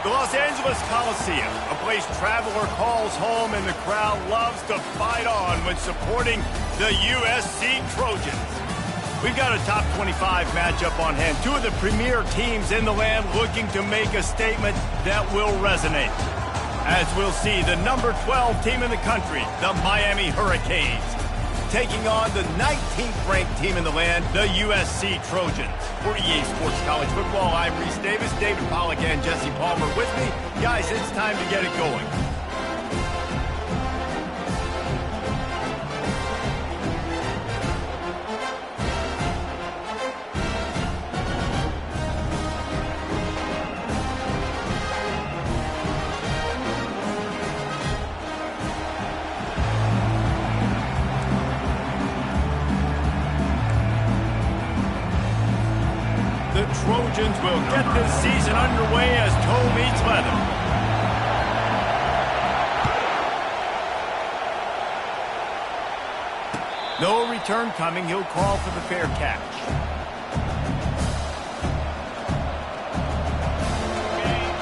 The Los Angeles Coliseum, a place traveler calls home and the crowd loves to fight on when supporting the USC Trojans. We've got a top 25 matchup on hand. Two of the premier teams in the land looking to make a statement that will resonate. As we'll see, the number 12 team in the country, the Miami Hurricanes, taking on the 19th ranked team in the land, the USC Trojans. For EA Sports College Football, I'm Reese Davis, David Pollack and Jesse Palmer with me. Guys, it's time to get it going. The Trojans will get this season underway as toe meets leather. No return coming. He'll call for the fair catch.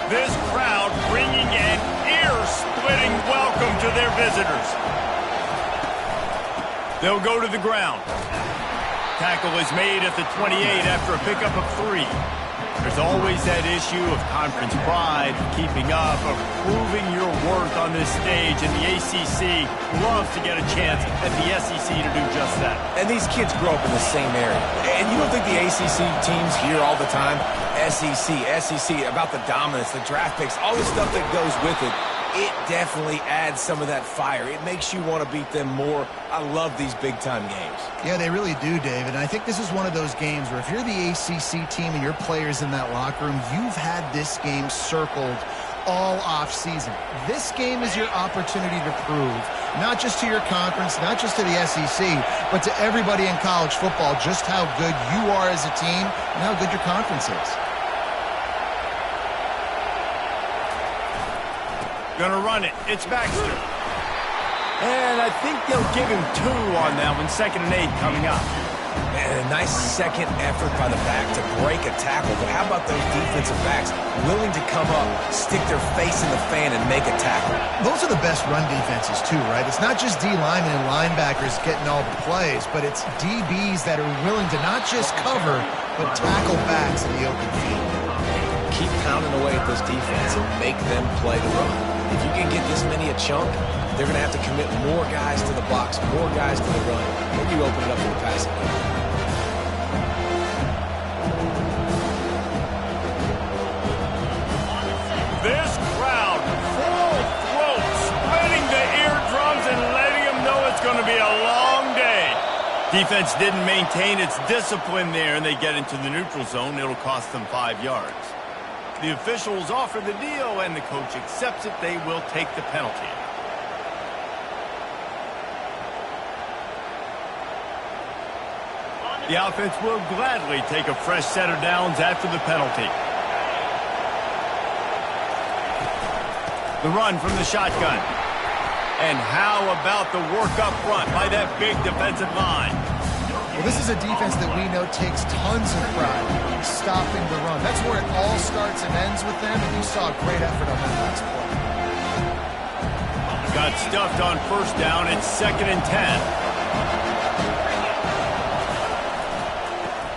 This crowd bringing an ear-splitting welcome to their visitors. They'll go to the ground. Tackle is made at the 28 after a pickup of 3. There's always that issue of conference pride, keeping up, of proving your worth on this stage, and the ACC loves to get a chance at the SEC to do just that. And these kids grow up in the same area. And you don't think the ACC teams hear all the time, SEC, about the dominance, the draft picks, all the stuff that goes with it. It definitely adds some of that fire. It makes you want to beat them more. I love these big-time games. Yeah, they really do, David. And I think this is one of those games where if you're the ACC team and your players in that locker room, you've had this game circled all off-season. This game is your opportunity to prove, not just to your conference, not just to the SEC, but to everybody in college football, just how good you are as a team and how good your conference is. Gonna run it. It's Baxter. And I think they'll give him 2 on that one. 2nd and 8 coming up. And a nice second effort by the back to break a tackle. But how about those defensive backs willing to come up, stick their face in the fan, and make a tackle? Those are the best run defenses, too, right? It's not just D linemen and linebackers getting all the plays, but it's DBs that are willing to not just cover, but tackle backs in the open field. Keep pounding away at this defense and make them play the run. If you can get this many a chunk, they're going to have to commit more guys to the box, more guys to the run. Then you open it up for the passing game. This crowd, full throat, splitting the eardrums and letting them know it's going to be a long day. Defense didn't maintain its discipline there, and they get into the neutral zone. It'll cost them 5 yards. The officials offer the deal, and the coach accepts it. They will take the penalty. The offense will gladly take a fresh set of downs after the penalty. The run from the shotgun. And how about the work up front by that big defensive line? Well, this is a defense that we know takes tons of pride in stopping the run. That's where it all starts and ends with them, and you saw a great effort on that last play. Got stuffed on 1st down. It's 2nd and 10.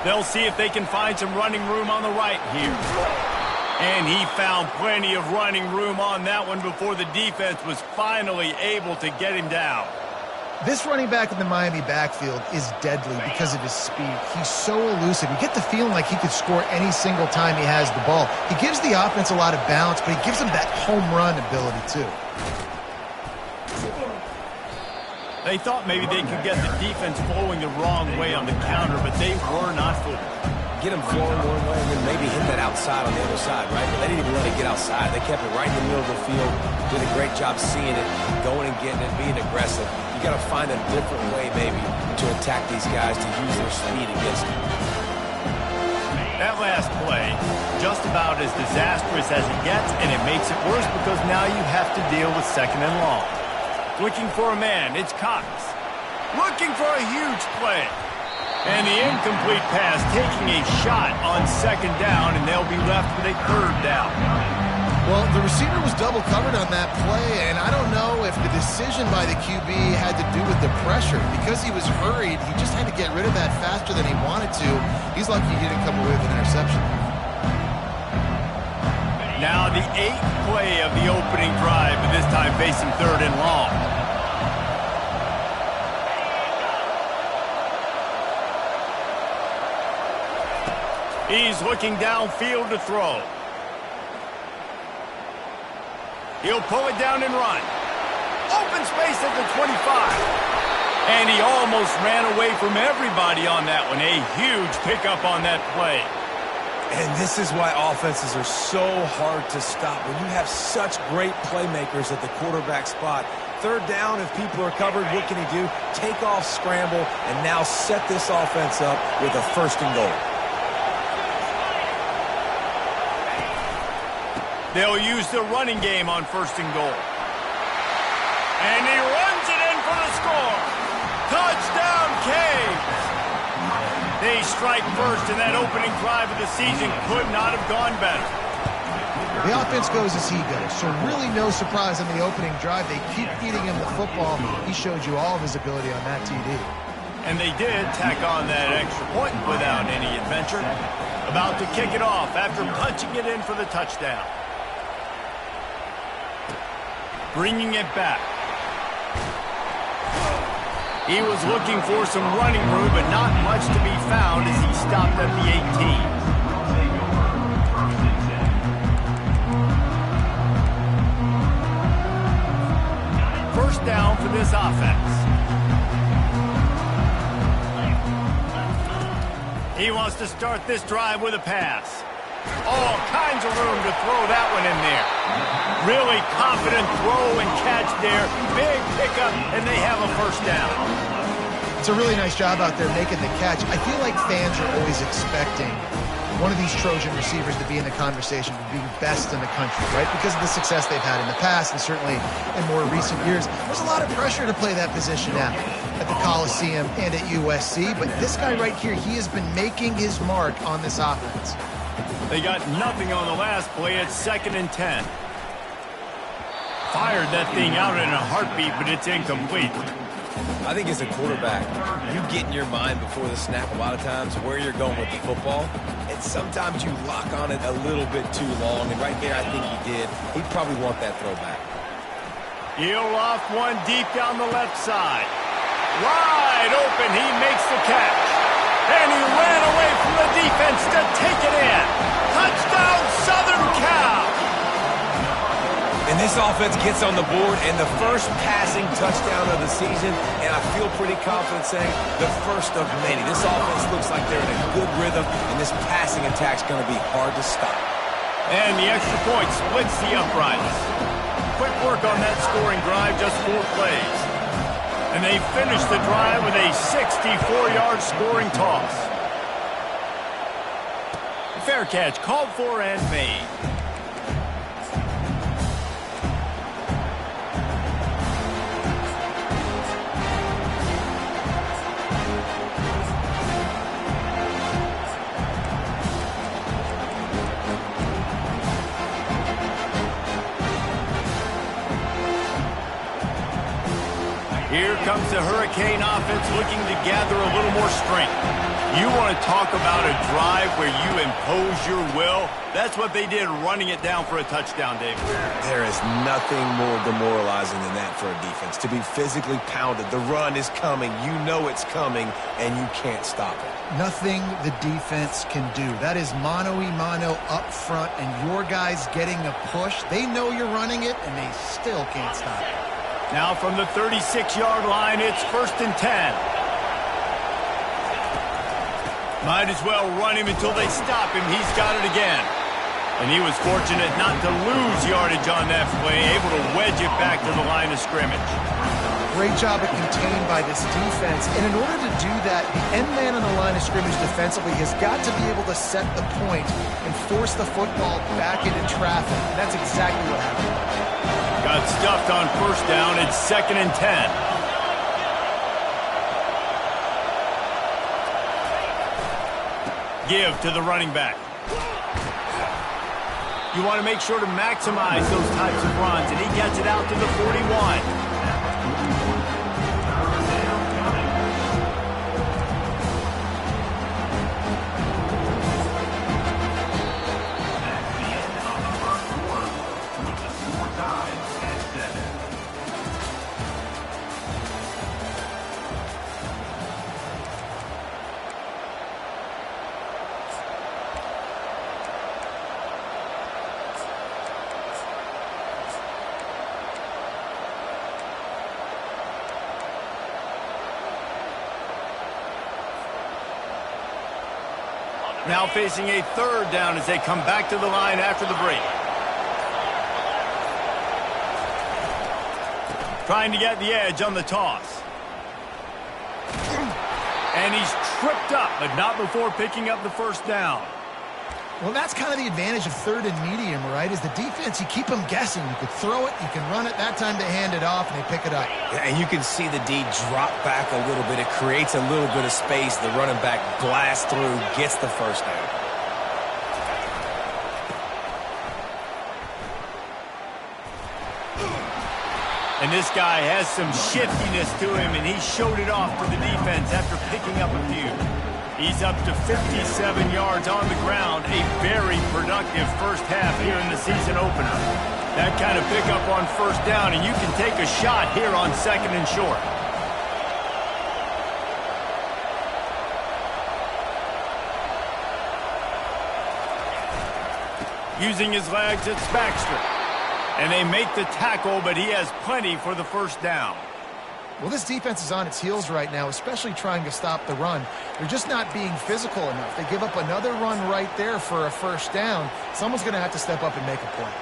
They'll see if they can find some running room on the right here. And he found plenty of running room on that one before the defense was finally able to get him down. This running back in the Miami backfield is deadly because of his speed. He's so elusive. You get the feeling like he could score any single time he has the ball. He gives the offense a lot of balance, but he gives them that home run ability too. They thought maybe they could get the defense flowing the wrong way on the counter, but they were not fooled. Get them flowing one way and then maybe hit that outside on the other side, right? But they didn't even let it get outside. They kept it right in the middle of the field. Did a great job seeing it, going and getting it, being aggressive. You got to find a different way maybe to attack these guys, to use their speed against them. That last play, just about as disastrous as it gets, and it makes it worse because now you have to deal with 2nd and long. Looking for a man, it's Cox. Looking for a huge play. And the incomplete pass taking a shot on 2nd down, and they'll be left with a 3rd down. Well, the receiver was double covered on that play, and I don't know if the decision by the QB had to do with the pressure. Because he was hurried, he just had to get rid of that faster than he wanted to. He's lucky he didn't come away with an interception. Now the 8th play of the opening drive, and this time facing 3rd and long. He's looking downfield to throw. He'll pull it down and run. Open space at the 25. And he almost ran away from everybody on that one. A huge pickup on that play. And this is why offenses are so hard to stop. When you have such great playmakers at the quarterback spot, 3rd down, if people are covered, what can he do? Take off, scramble, and now set this offense up with a 1st and goal. They'll use the running game on 1st and goal. And he runs it in for the score. Touchdown, Caves. They strike first, and that opening drive of the season could not have gone better. The offense goes as he goes, so really no surprise on the opening drive. They keep feeding him the football. He showed you all of his ability on that TD. And they did tack on that extra point without any adventure. About to kick it off after punching it in for the touchdown. Bringing it back. He was looking for some running room, but not much to be found as he stopped at the 18. First down for this offense. He wants to start this drive with a pass. All kinds of room to throw that one in there. Really confident throw and catch there. Big pickup, and they have a 1st down. It's a really nice job out there making the catch. I feel like fans are always expecting one of these Trojan receivers to be in the conversation of being best in the country, right? Because of the success they've had in the past and certainly in more recent years. There's a lot of pressure to play that position now at the Coliseum and at USC. But this guy right here, he has been making his mark on this offense. They got nothing on the last play. It's 2nd and 10. Fired that thing out in a heartbeat, but it's incomplete. I think as a quarterback, you get in your mind before the snap a lot of times where you're going with the football, and sometimes you lock on it a little bit too long, and right there I think he did. He'd probably want that throwback. He'll off one deep down the left side. Wide open, he makes the catch. And he ran away from the defense to take it in. Touchdown, Southern Cal! And this offense gets on the board, and the first passing touchdown of the season, and I feel pretty confident saying the first of many. This offense looks like they're in a good rhythm, and this passing attack's going to be hard to stop. And the extra point splits the uprights. Quick work on that scoring drive, just 4 plays. And they finish the drive with a 64-yard scoring toss. Fair catch called for and made. Here comes the Hurricane offense looking to gather a little more strength. You want to talk about a drive where you impose your will? That's what they did, running it down for a touchdown, Dave. There is nothing more demoralizing than that for a defense. To be physically pounded, the run is coming, you know it's coming, and you can't stop it. Nothing the defense can do. That is mano-a-mano up front, and your guys getting a push. They know you're running it, and they still can't stop it. Now from the 36-yard line, it's 1st and 10. Might as well run him until they stop him. He's got it again. And he was fortunate not to lose yardage on that play, able to wedge it back to the line of scrimmage. Great job of contained by this defense. And in order to do that, the end man on the line of scrimmage defensively has got to be able to set the point and force the football back into traffic. And that's exactly what happened. Got stuffed on 1st down. It's 2nd and 10. Give to the running back. You want to make sure to maximize those types of runs, and he gets it out to the 41. Now facing a third down as they come back to the line after the break. Trying to get the edge on the toss. And he's tripped up, but not before picking up the first down. Well, that's kind of the advantage of third and medium, right? Is the defense, you keep them guessing. You could throw it, you can run it. That time they hand it off, and they pick it up. Yeah, and you can see the D drop back a little bit. It creates a little bit of space. The running back blasts through, gets the first down. And this guy has some shiftiness to him, and he showed it off to the defense after picking up a few. He's up to 57 yards on the ground, a very productive first half here in the season opener. That kind of pickup on first down, and you can take a shot here on second and short. Using his legs, it's Baxter. And they make the tackle, but he has plenty for the first down. Well, this defense is on its heels right now, especially trying to stop the run. They're just not being physical enough. They give up another run right there for a first down. Someone's going to have to step up and make a play.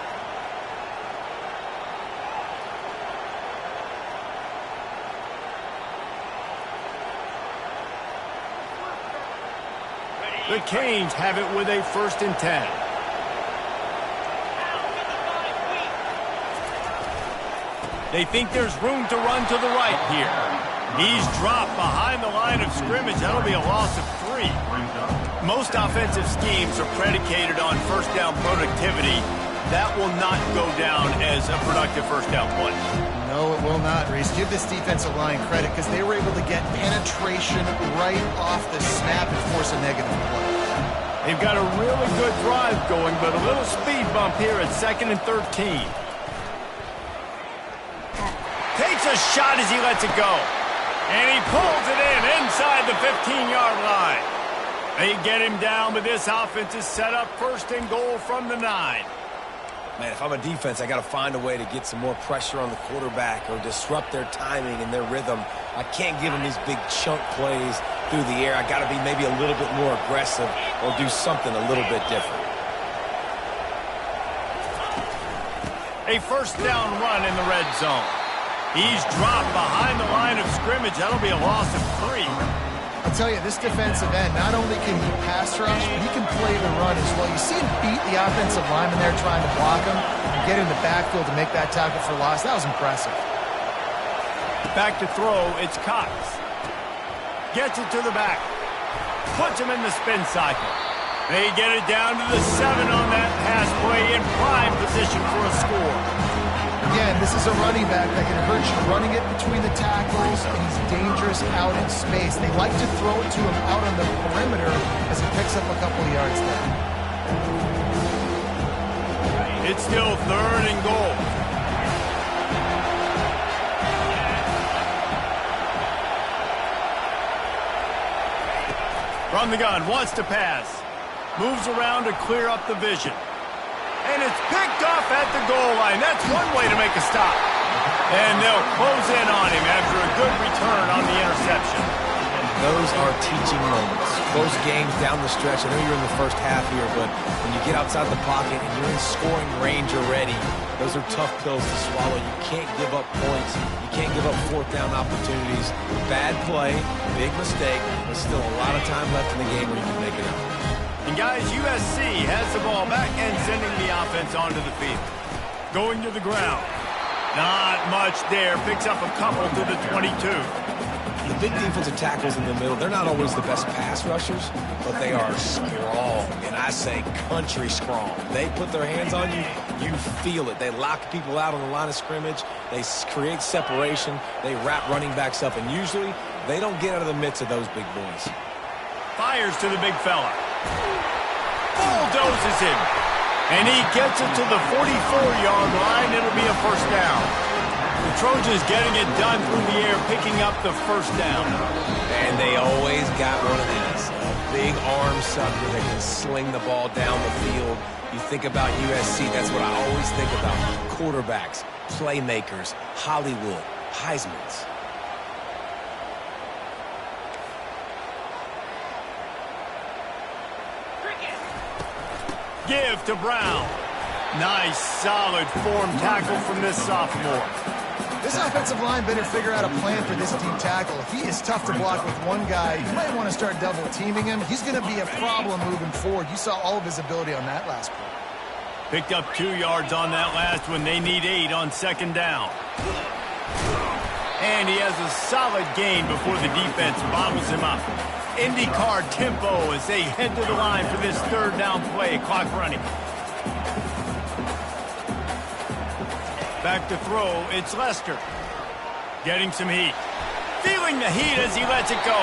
The Canes have it with a 1st and 10. They think there's room to run to the right here. He's dropped behind the line of scrimmage. That'll be a loss of 3. Most offensive schemes are predicated on first down productivity. That will not go down as a productive first down play. No, it will not, Reese. Give this defensive line credit because they were able to get penetration right off the snap and force a negative play. They've got a really good drive going, but a little speed bump here at 2nd and 13. Takes a shot as he lets it go. And he pulls it in inside the 15-yard line. They get him down, but this offense is set up 1st and goal from the 9. Man, if I'm a defense, I got to find a way to get some more pressure on the quarterback or disrupt their timing and their rhythm. I can't give them these big chunk plays through the air. I got to be maybe a little bit more aggressive or do something a little bit different. A first down run in the red zone. He's dropped behind the line of scrimmage. That'll be a loss of 3. I'll tell you, this defensive end, not only can he pass rush, but he can play the run as well. You see him beat the offensive lineman there trying to block him and get him in the backfield to make that tackle for loss. That was impressive. Back to throw, it's Cox. Gets it to the back. Puts him in the spin cycle. They get it down to the 7 on that pass play in prime position for a score. Again, this is a running back that can hurt you running it between the tackles, and he's dangerous out in space. They like to throw it to him out on the perimeter as he picks up a couple of yards there. It's still 3rd and goal. From the gun, wants to pass. Moves around to clear up the vision. And it's picked off at the goal line. That's one way to make a stop. And they'll close in on him after a good return on the interception. Those are teaching moments. Close games down the stretch. I know you're in the first half here, but when you get outside the pocket and you're in scoring range already, those are tough pills to swallow. You can't give up points. You can't give up 4th down opportunities. Bad play, big mistake, but still a lot of time left in the game where you can make it up. And guys, USC has the ball back and sending the offense onto the field. Going to the ground. Not much there. Picks up a couple to the 22. The big defensive tackles in the middle, they're not always the best pass rushers, but they are strong, and I say country strong. They put their hands on you, you feel it. They lock people out on the line of scrimmage. They create separation. They wrap running backs up, and usually they don't get out of the midst of those big boys. Fires to the big fella. Bulldozes him. And he gets it to the 44-yard line. It'll be a first down. The Trojans getting it done through the air, picking up the first down. And they always got one of these. A big arm sucker that can sling the ball down the field. You think about USC, that's what I always think about. Quarterbacks, playmakers, Hollywood, Heismans. Give to Brown. Nice, solid form tackle from this sophomore. This offensive line better figure out a plan for this deep tackle. If he is tough to block with one guy, you might want to start double teaming him. He's going to be a problem moving forward. You saw all of his ability on that last play. Picked up 2 yards on that last one. They need 8 on second down. And he has a solid gain before the defense bottles him up. IndyCar tempo as they head to the line for this third down play. Clock running. Back to throw, it's Lester. Getting some heat. Feeling the heat as he lets it go.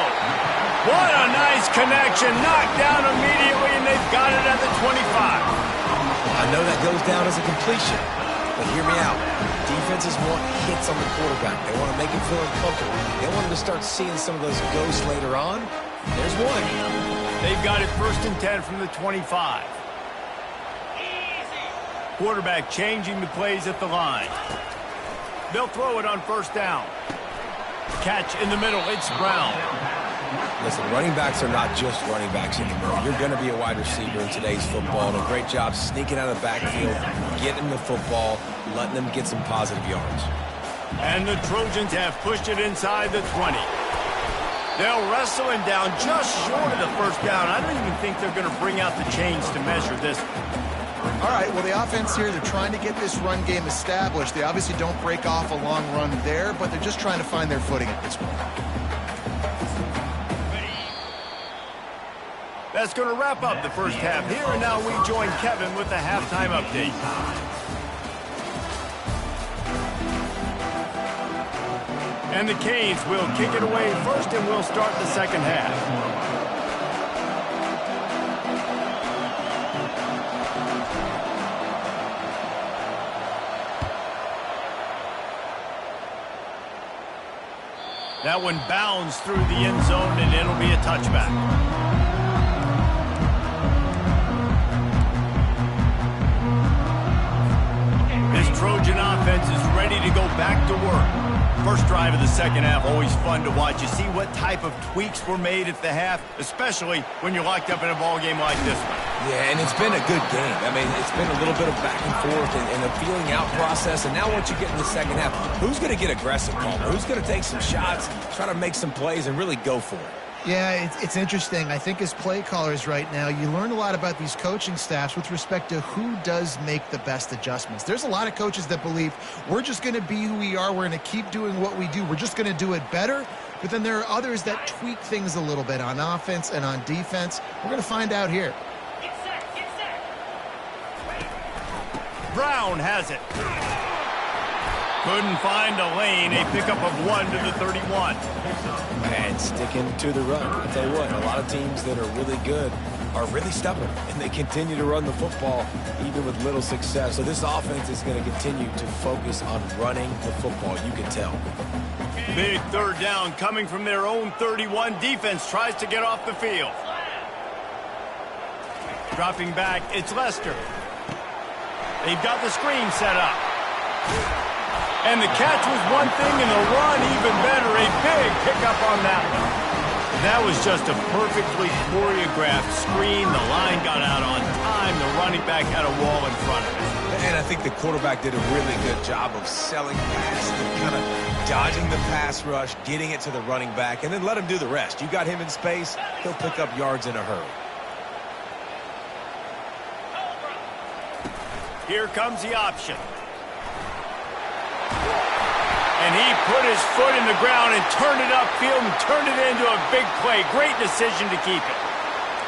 What a nice connection. Knocked down immediately, and they've got it at the 25. I know that goes down as a completion, but hear me out. Defenses want hits on the quarterback. They want to make him feel uncomfortable. They want him to start seeing some of those ghosts later on. There's one. They've got it 1st and 10 from the 25. Quarterback changing the plays at the line. They'll throw it on first down. Catch in the middle. It's Brown. Listen, running backs are not just running backs anymore. You're going to be a wide receiver in today's football, and a great job sneaking out of the backfield, getting the football, letting them get some positive yards. And the Trojans have pushed it inside the 20. They'll wrestle him down just short of the first down. I don't even think they're going to bring out the chains to measure this one. All right, well, the offense here, they're trying to get this run game established. They obviously don't break off a long run there, but they're just trying to find their footing at this point. That's going to wrap up the first half here, and now we join Kevin with the halftime update. And the Canes will kick it away first, and we'll start the second half. That one bounds through the end zone, and it'll be a touchback. This Trojan offense is ready to go back to work. First drive of the second half, always fun to watch. You see what type of tweaks were made at the half, especially when you're locked up in a ball game like this one. Yeah, and it's been a good game. I mean, it's been a little bit of back and forth and a feeling out process. And now once you get in the second half, who's going to get aggressive, Palmer? Who's going to take some shots, try to make some plays, and really go for it? Yeah, it's interesting. I think as play callers right now, you learn a lot about these coaching staffs with respect to who does make the best adjustments. There's a lot of coaches that believe we're just going to be who we are. We're going to keep doing what we do. We're just going to do it better. But then there are others that tweak things a little bit on offense and on defense. We're going to find out here. Brown has it. Couldn't find a lane. A pickup of 1 to the 31. And sticking to the run. I'll tell you what, a lot of teams that are really good are really stubborn, and they continue to run the football even with little success. So this offense is going to continue to focus on running the football. You can tell. Big third down coming from their own 31. Defense tries to get off the field. Dropping back, it's Lester. They've got the screen set up. And the catch was one thing, and the run even better. A big pickup on that one. That was just a perfectly choreographed screen. The line got out on time. The running back had a wall in front of it. And I think the quarterback did a really good job of selling past and kind of dodging the pass rush, getting it to the running back, and then let him do the rest. You got him in space, he'll pick up yards in a hurry. Here comes the option. And he put his foot in the ground and turned it upfield and turned it into a big play. Great decision to keep it.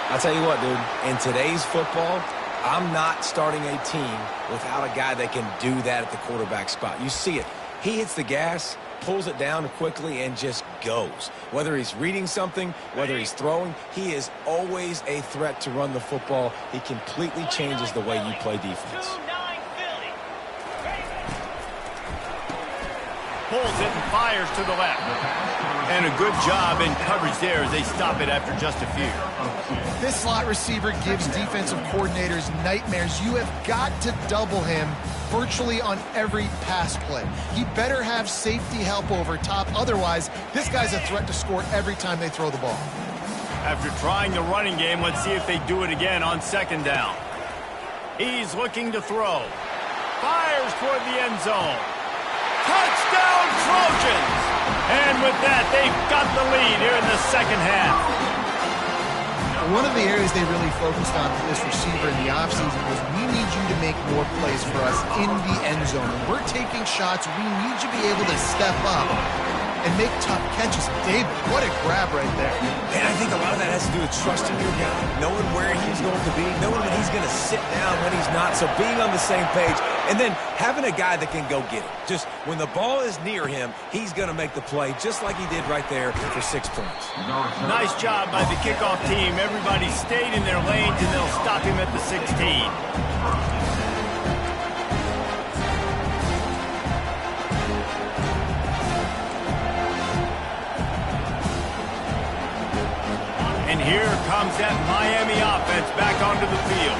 I'll tell you what, dude. In today's football, I'm not starting a team without a guy that can do that at the quarterback spot. You see it. He hits the gas, pulls it down quickly, and just goes. Whether he's reading something, whether he's throwing, he is always a threat to run the football. He completely changes the way you play defense. Pulls it and fires to the left. And a good job in coverage there as they stop it after just a few. This slot receiver gives defensive coordinators nightmares. You have got to double him virtually on every pass play. He better have safety help over top. Otherwise, this guy's a threat to score every time they throw the ball. After trying the running game, let's see if they do it again on second down. He's looking to throw. Fires toward the end zone. Touchdown, Trojans! And with that, they've got the lead here in the second half. One of the areas they really focused on for this receiver in the offseason was we need you to make more plays for us in the end zone. When we're taking shots, we need you to be able to step up and make tough catches. David, what a grab right there. And I think a lot of that has to do with trusting your guy, knowing where he's going to be, knowing that he's going to sit down when he's not, so being on the same page, and then having a guy that can go get it. Just when the ball is near him, he's going to make the play just like he did right there for 6 points. Nice job by the kickoff team. Everybody stayed in their lanes, and they'll stop him at the 16. And here comes that Miami offense back onto the field.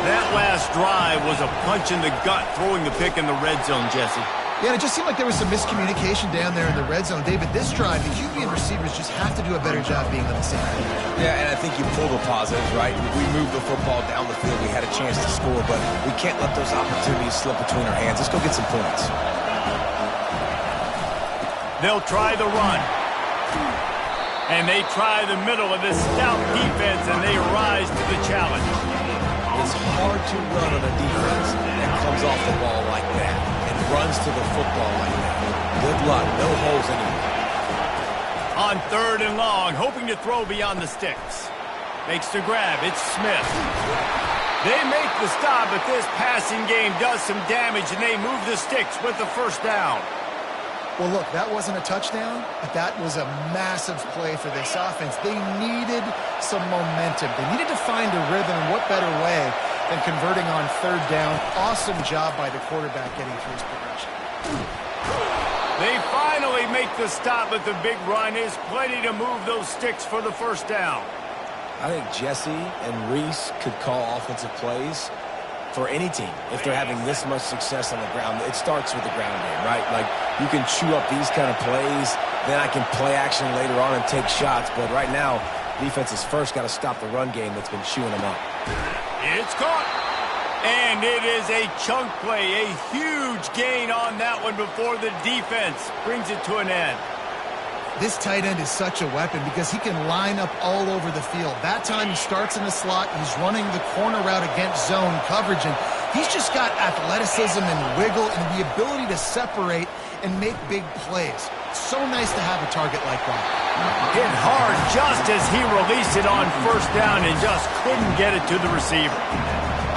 That last drive was a punch in the gut, throwing the pick in the red zone, Jesse. Yeah, it just seemed like there was some miscommunication down there in the red zone. David, this drive, the QB and receivers just have to do a better job being on the same page. Yeah, and I think you pull the positives, right? We moved the football down the field. We had a chance to score, but we can't let those opportunities slip between our hands. Let's go get some points. They'll try the run. And they try the middle of this stout defense, and they rise to the challenge. It's hard to run on a defense that comes off the ball like that and runs to the football like that. Good luck. No holes anywhere. On third and long, hoping to throw beyond the sticks. Makes the grab. It's Smith. They make the stop, but this passing game does some damage, and they move the sticks with the first down. Well, look, that wasn't a touchdown, but that was a massive play for this offense. They needed some momentum. They needed to find a rhythm, and what better way than converting on third down. Awesome job by the quarterback getting through his progression. They finally make the stop, but the big run is plenty to move those sticks for the first down. I think Jesse and Reese could call offensive plays for any team if they're having this much success on the ground. It starts with the ground game, right? Like, you can chew up these kind of plays, then I can play action later on and take shots, but right now, defense has first got to stop the run game that's been chewing them up. It's caught. And it is a chunk play, a huge gain on that one before the defense brings it to an end. This tight end is such a weapon because he can line up all over the field. That time he starts in the slot, he's running the corner route against zone coverage, and he's just got athleticism and wiggle and the ability to separate and make big plays. So nice to have a target like that. Hit hard just as he released it on first down and just couldn't get it to the receiver.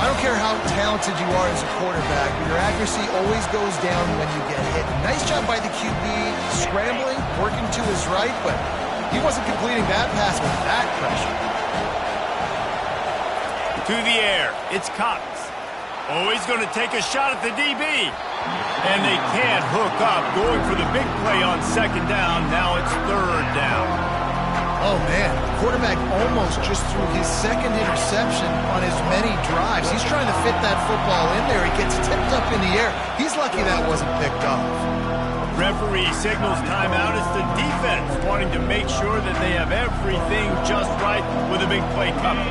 I don't care how talented you are as a quarterback, but your accuracy always goes down when you get hit. Nice job by the QB scrambling, working to his right, but he wasn't completing that pass with that pressure. To the air, it's Cox. Oh, he's going to take a shot at the DB. And they can't hook up, going for the big play on second down. Now it's third down. Oh, man, the quarterback almost just threw his second interception on as many drives. He's trying to fit that football in there. It gets tipped up in the air. He's lucky that wasn't picked off. Referee signals timeout. It's the defense wanting to make sure that they have everything just right with a big play coming.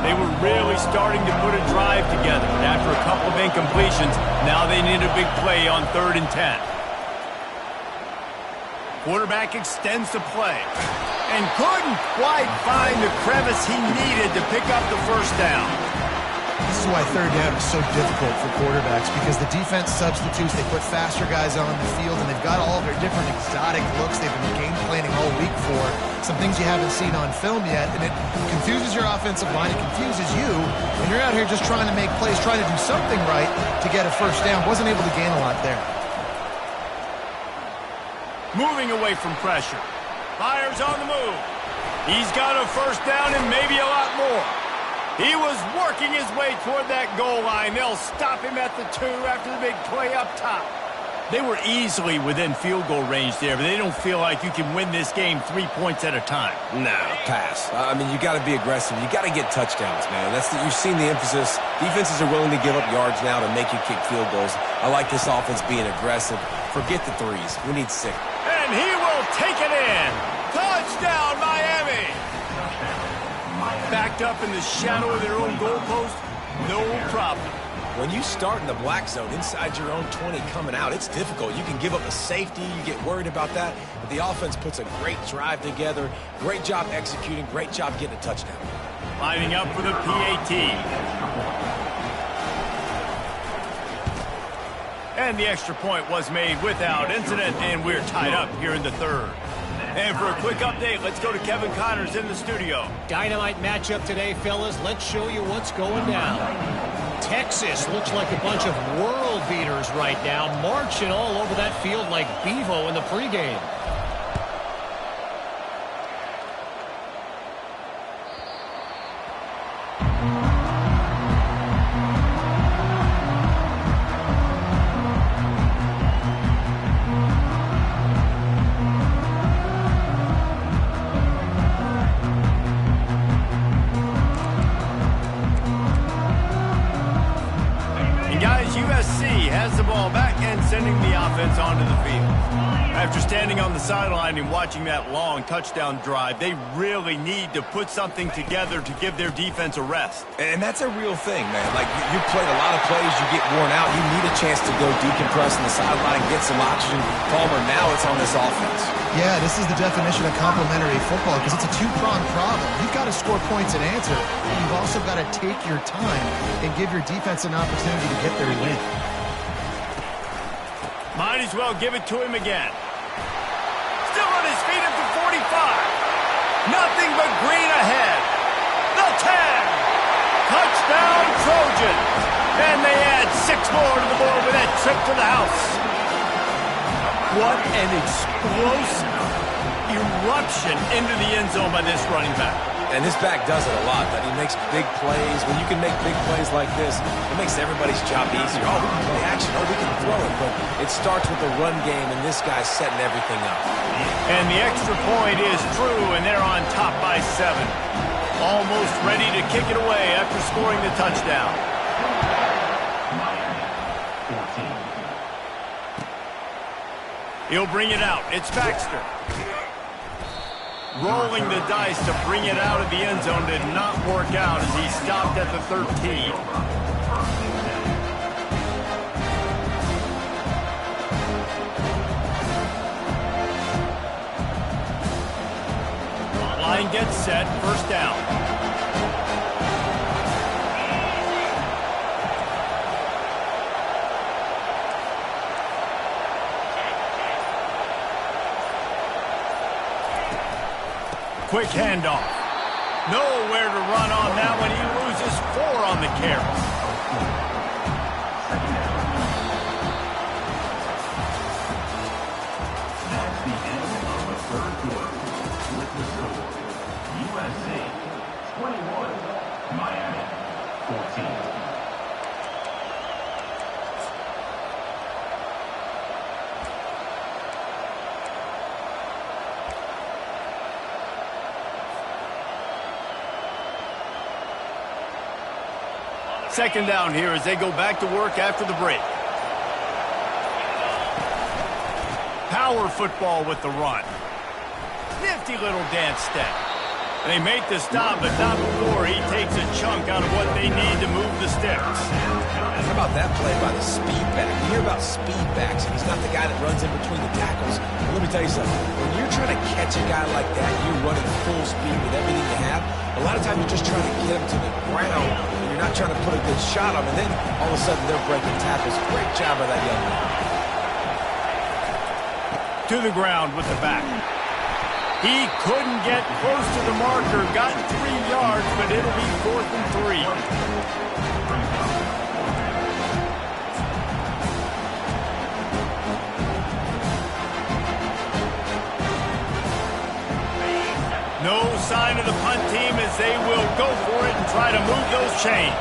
They were really starting to put a drive together. After a couple of incompletions, now they need a big play on 3rd and 10. Quarterback extends the play and couldn't quite find the crevice he needed to pick up the first down. This is why third down is so difficult for quarterbacks, because the defense substitutes, they put faster guys on the field, and they've got all their different exotic looks they've been game planning all week for, some things you haven't seen on film yet, and it confuses your offensive line, it confuses you, and you're out here just trying to make plays, trying to do something right to get a first down. Wasn't able to gain a lot there. Moving away from pressure. Fires on the move. He's got a first down and maybe a lot more. He was working his way toward that goal line. They'll stop him at the 2 after the big play up top. They were easily within field goal range there, but they don't feel like you can win this game 3 points at a time. No, pass. I mean, you got to be aggressive. You got to get touchdowns, man. You've seen the emphasis. Defenses are willing to give up yards now to make you kick field goals. I like this offense being aggressive. Forget the threes. We need 6. And he will take it in. Touchdown, Miami. Backed up in the shadow of their own goalpost, no problem. When you start in the black zone inside your own 20 coming out, it's difficult. You can give up a safety. You get worried about that. But the offense puts a great drive together. Great job executing. Great job getting a touchdown. Lining up for the PAT. And the extra point was made without incident, and we're tied up here in the third. And for a quick update, let's go to Kevin Connors in the studio. Dynamite matchup today, fellas. Let's show you what's going down. Texas looks like a bunch of world beaters right now, marching all over that field like Bevo in the pregame. Has the ball back and sending the offense onto the field. After standing on the sideline and watching that long touchdown drive, they really need to put something together to give their defense a rest. And that's a real thing, man. Like, you played a lot of plays, you get worn out, you need a chance to go decompress on the sideline, get some oxygen. Palmer, now it's on this offense. Yeah, this is the definition of complementary football, because it's a two-pronged problem. You've got to score points and answer, but you've also got to take your time and give your defense an opportunity to get their win. Might as well give it to him again. Still on his feet at the 45. Nothing but green ahead. The 10. Touchdown Trojans. And they add 6 more to the board with that trip to the house. What an explosive eruption into the end zone by this running back. And this back does it a lot. He makes big plays. When you can make big plays like this, it makes everybody's job easier. Oh, we can play action. Oh, we can throw it. But it starts with the run game, and this guy's setting everything up. And the extra point is true, and they're on top by 7. Almost ready to kick it away after scoring the touchdown. He'll bring it out. It's Baxter. Rolling the dice to bring it out of the end zone did not work out as he stopped at the 13. Line gets set, first down. Quick handoff. Nowhere to run on that one. He loses 4 on the carry. Second down here as they go back to work after the break. Power football with the run. Nifty little dance step. They make the stop, but not before he takes a chunk out of what they need to move the sticks. How about that play by the speed back? You hear about speed backs, and he's not the guy that runs in between the tackles. But let me tell you something. When you're trying to catch a guy like that, you're running full speed with everything you have. A lot of times you're just trying to get him to the ground, and you're not trying to put a good shot on him, and then all of a sudden they're breaking tackles. Great job by that young man. To the ground with the back. He couldn't get close to the marker. Got 3 yards, but it'll be 4th and 3. No sign of the punt team as they will go for it and try to move those chains.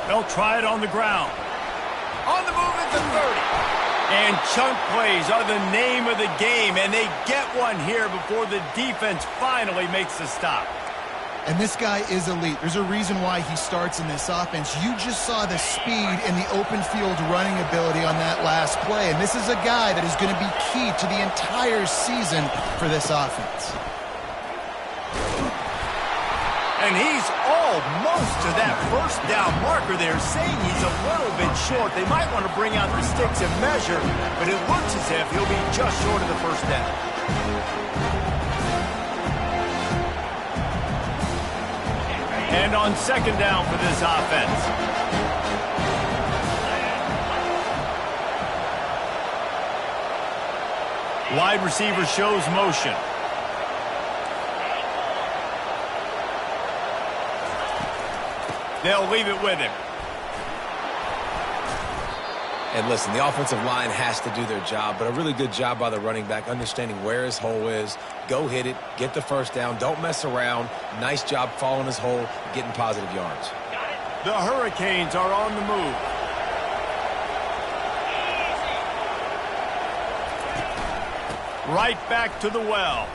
They'll try it on the ground. On the move at the 30. And chunk plays are the name of the game, and they get one here before the defense finally makes the stop. And this guy is elite. There's a reason why he starts in this offense. You just saw the speed and the open field running ability on that last play. And this is a guy that is going to be key to the entire season for this offense. And he's almost to that first down marker there, saying he's a little bit short. They might want to bring out the sticks and measure, but it looks as if he'll be just short of the first down. And on 2nd down for this offense. Wide receiver shows motion. They'll leave it with him. And listen, the offensive line has to do their job, but a really good job by the running back, understanding where his hole is. Go hit it, get the first down, don't mess around. Nice job following his hole, getting positive yards. The Hurricanes are on the move. Right back to the well.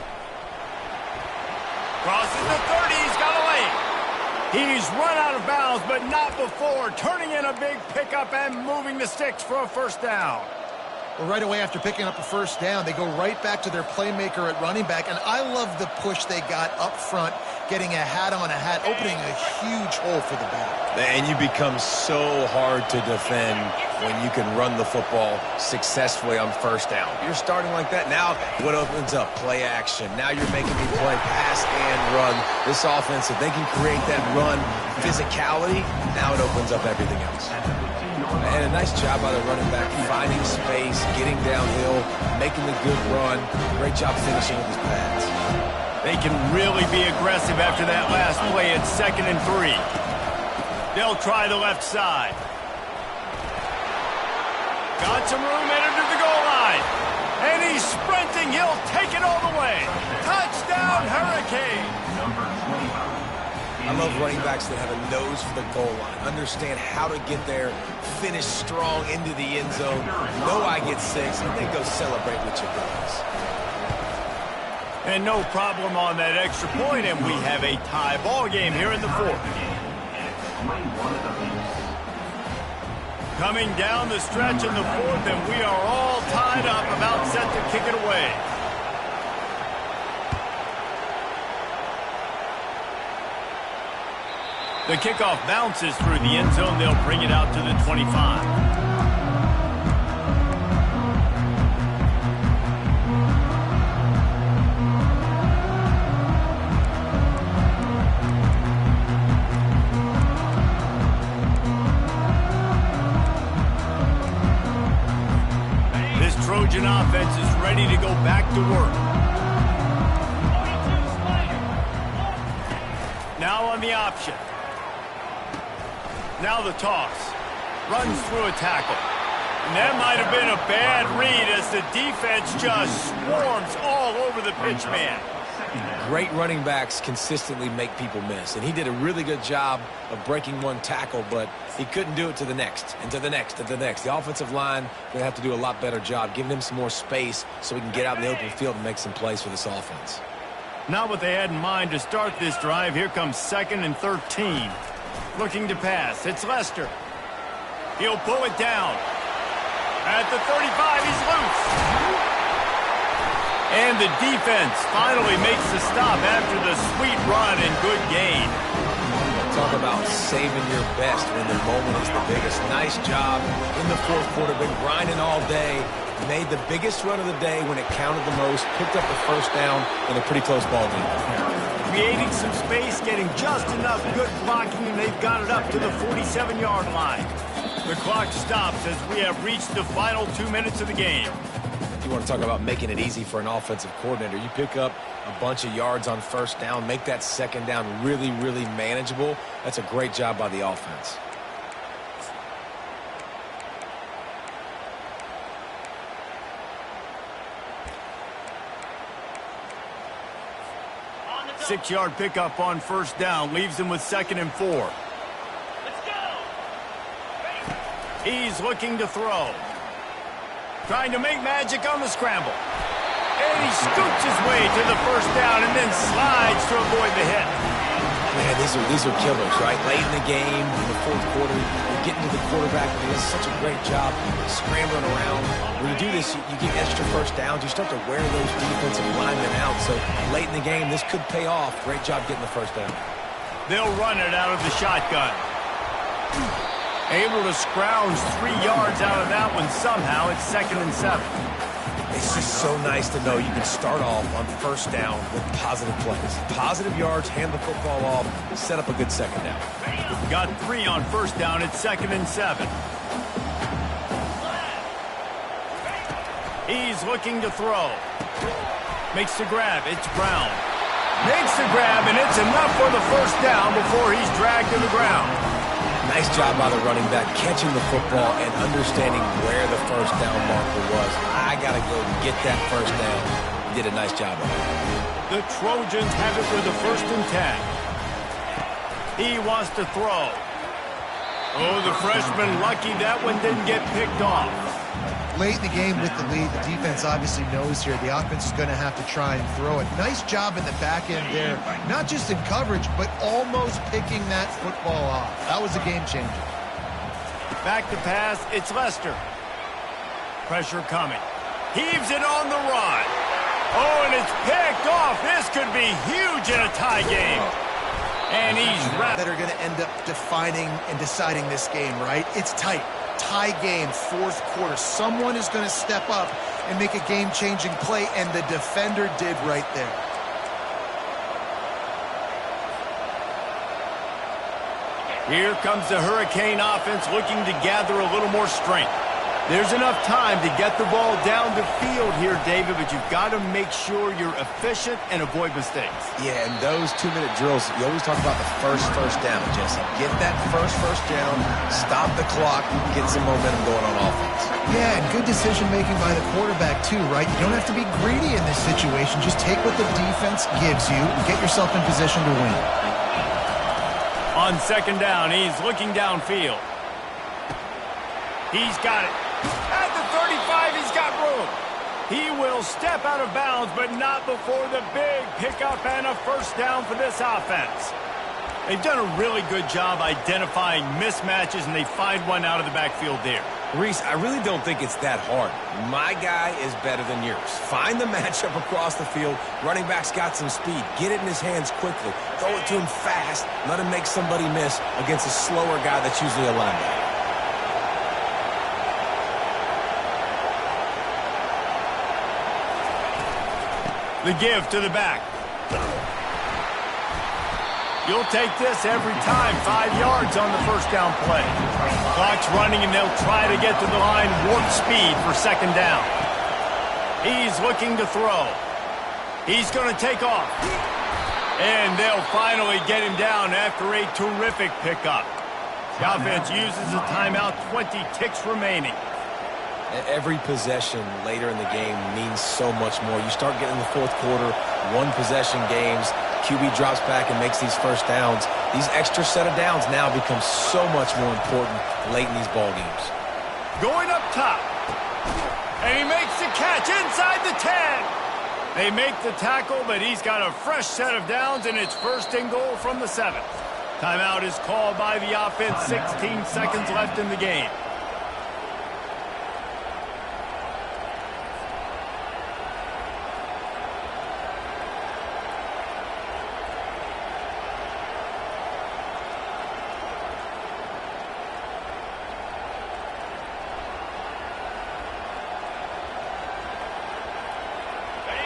Crosses the 30, he's got a lane. He's run out of bounds, but not before. Turning in a big pickup and moving the sticks for a first down. Well, right away after picking up a first down, they go right back to their playmaker at running back. And I love the push they got up front, getting a hat on a hat, opening a huge hole for the back. And you become so hard to defend when you can run the football successfully on first down. You're starting like that. Now what opens up? Play action. Now you're making me play pass and run. This offense, if they can create that run physicality, now it opens up everything else. And a nice job by the running back, finding space, getting downhill, making the good run. Great job finishing with his pads. They can really be aggressive after that last play at 2nd and 3. They'll try the left side. Got some room headed to the goal line. And he's sprinting. He'll take it all the way. Touchdown, Hurricane. I love running backs that have a nose for the goal line. Understand how to get there, finish strong into the end zone. Know I get 6, and then go celebrate with your guys. And no problem on that extra point, and we have a tie ball game here in the 4th. Coming down the stretch in the 4th, and we are all tied up, about set to kick it away. The kickoff bounces through the end zone. They'll bring it out to the 25. This Trojan offense is ready to go back to work. Now on the option. Now the toss. Runs through a tackle. And that might have been a bad read as the defense just swarms all over the pitch man. Great running backs consistently make people miss. And he did a really good job of breaking one tackle, but he couldn't do it to the next, and to the next, and to the next. The offensive line going to have to do a lot better job, giving him some more space so he can get out in the open field and make some plays for this offense. Not what they had in mind to start this drive. Here comes 2nd and 13. Looking to pass. It's Lester. He'll pull it down. At the 35, he's loose. And the defense finally makes the stop after the sweet run and good gain. Talk about saving your best when the moment is the biggest. Nice job in the fourth quarter. Been grinding all day. Made the biggest run of the day when it counted the most. Picked up the first down in a pretty close ball game. Creating some space, getting just enough good blocking, and they've got it up to the 47-yard line. The clock stops as we have reached the final 2 minutes of the game. You want to talk about making it easy for an offensive coordinator. You pick up a bunch of yards on first down, make that second down really, really manageable. That's a great job by the offense. Six-yard pickup on first down leaves him with 2nd and 4. Let's go. He's looking to throw. Trying to make magic on the scramble. And he scoots his way to the first down and then slides to avoid the hit. Man, these are killers, right? Late in the game, in the fourth quarter, you're getting to the quarterback, and he does such a great job scrambling around. When you do this, you get extra first downs. You start to wear those defensive linemen out. So late in the game, this could pay off. Great job getting the first down. They'll run it out of the shotgun. Able to scrounge 3 yards out of that one somehow. It's 2nd and 7. It's just so nice to know you can start off on first down with positive plays. Positive yards, hand the football off, set up a good second down. Got 3 on first down. It's 2nd and 7. He's looking to throw. Makes the grab. It's Brown. Makes the grab, and it's enough for the first down before he's dragged to the ground. Nice job by the running back, catching the football and understanding where the first down marker was. I got to go get that first down. He did a nice job of it. The Trojans have it with the 1st and 10. He wants to throw. Oh, the freshman lucky that one didn't get picked off. Late in the game with the lead, the defense obviously knows here the offense is going to have to try and throw it. Nice job in the back end there, not just in coverage, but almost picking that football off. That was a game changer. Back to pass, it's Lester. Pressure coming. Heaves it on the run. Oh, and it's picked off. This could be huge in a tie game. And he's wrapped. That are going to end up defining and deciding this game, right? It's tight. Tie game, fourth quarter. Someone is going to step up and make a game-changing play, and the defender did right there. Here comes the Hurricane offense looking to gather a little more strength. There's enough time to get the ball down the field here, David, but you've got to make sure you're efficient and avoid mistakes. Yeah, and those 2-minute drills, you always talk about the first down, Jesse. Get that first down, stop the clock, get some momentum going on offense. Yeah, and good decision-making by the quarterback, too, right? You don't have to be greedy in this situation. Just take what the defense gives you and get yourself in position to win. On 2nd down, he's looking downfield. He's got it. At the 35, he's got room. He will step out of bounds, but not before the big pickup and a first down for this offense. They've done a really good job identifying mismatches, and they find one out of the backfield there. Reese, I really don't think it's that hard. My guy is better than yours. Find the matchup across the field. Running back's got some speed. Get it in his hands quickly. Throw it to him fast. Let him make somebody miss against a slower guy that's usually a linebacker. The give to the back. You'll take this every time. 5 yards on the first down play. Clock's running, and they'll try to get to the line warp speed for 2nd down. He's looking to throw. He's going to take off. And they'll finally get him down after a terrific pickup. The offense uses a timeout, 20 ticks remaining. Every possession later in the game means so much more. You start getting the fourth quarter, one-possession games, QB drops back and makes these first downs. These extra set of downs now become so much more important late in these ball games. Going up top. And he makes the catch inside the 10. They make the tackle, but he's got a fresh set of downs, and it's 1st and goal from the 7th. Timeout is called by the offense. 16 seconds left in the game.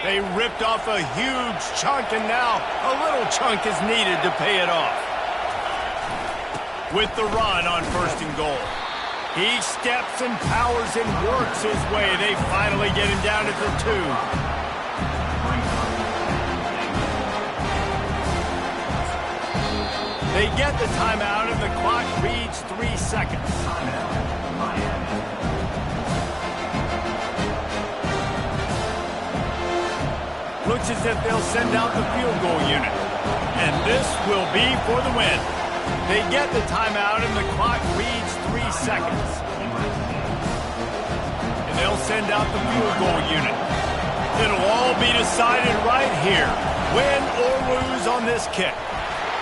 They ripped off a huge chunk, and now a little chunk is needed to pay it off. With the run on 1st and goal. He steps and powers and works his way. They finally get him down at the 2. They get the timeout, and the clock reads 3 seconds. Looks as if they'll send out the field goal unit. And this will be for the win. They get the timeout, and the clock reads 3 seconds. And they'll send out the field goal unit. It'll all be decided right here. Win or lose on this kick.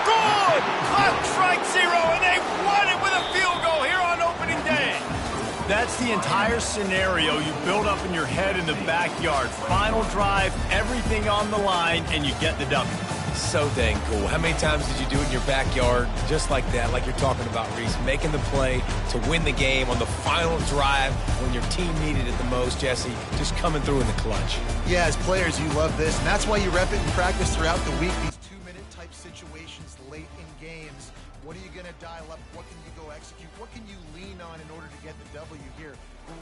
Good! Clock strike 0, and they won it with a field goal here on opening day. That's the entire scenario you build up in your head in the backyard. Final drive, everything on the line, and you get the W. So dang cool. How many times did you do it in your backyard just like that, like you're talking about, Reese, making the play to win the game on the final drive when your team needed it the most, Jesse, just coming through in the clutch. Yeah, as players, you love this, and that's why you rep it in practice throughout the week. These 2-minute type situations late in games. What are you going to dial up? What can you go execute? What can you lean on in order to get the W here?